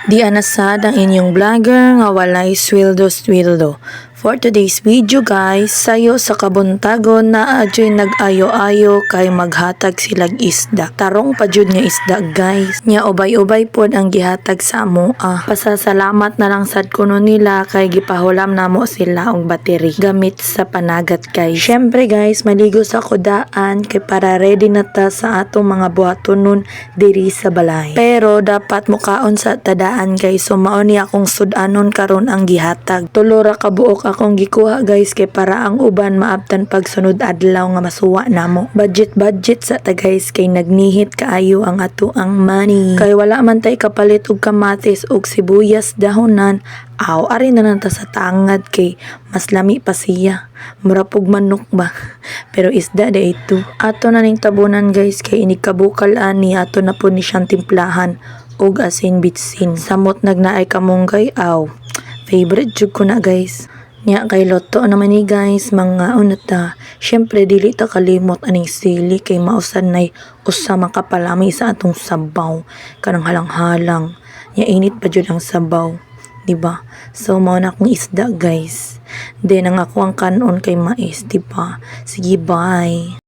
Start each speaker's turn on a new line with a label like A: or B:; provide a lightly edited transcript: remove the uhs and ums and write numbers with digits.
A: Di anasad ang inyong vlogger nga walay sweldo-sweldo. For today's video guys, sayo sa kabuntagon na adyoy nag-ayo-ayo kay maghatag silag isda. Tarong pa jud nga isda guys. Nya ubay-ubay pod ang gihatag sa amo. Pasasalamat na lang sad kuno nila kay gipahulam namo sila og battery gamit sa panagat guys. Syempre guys, maligo sa kudaan kay para ready na ta sa atong mga buhaton nun diri sa balay. Pero dapat mukaon sa tadaan guys. So mao ni akong sudanon karon ang gihatag. Tulora ka buok akong gikuha guys kay para ang uban maabtan pag sunod adlaw nga masuwa namo. Budget sa ta guys kay nagnihit kaayo ang ato ang money. Kay wala man tay kapalit og kamatis og sibuyas dahonan. Ari na nanta sa tangad kay mas lami pa siya. Mura pug manok ba. Pero isda da ito. Ato na ning tabunan guys kay inikabukal ani ato na po ni siyang timplahan og asin bitsin. Samot nagnaay kamunggay favorite jud ko na guys. Nya kay loto naman ni guys mga unata. Syempre dili ta kalimot aning sili kay mausan nay usa makapalami sa atong sabaw kanang halang-halang. Nya init pa jud ang sabaw. Diba? So mao na akong isda guys. Then ang ako ang kanon kay mais, diba? Sige, bye.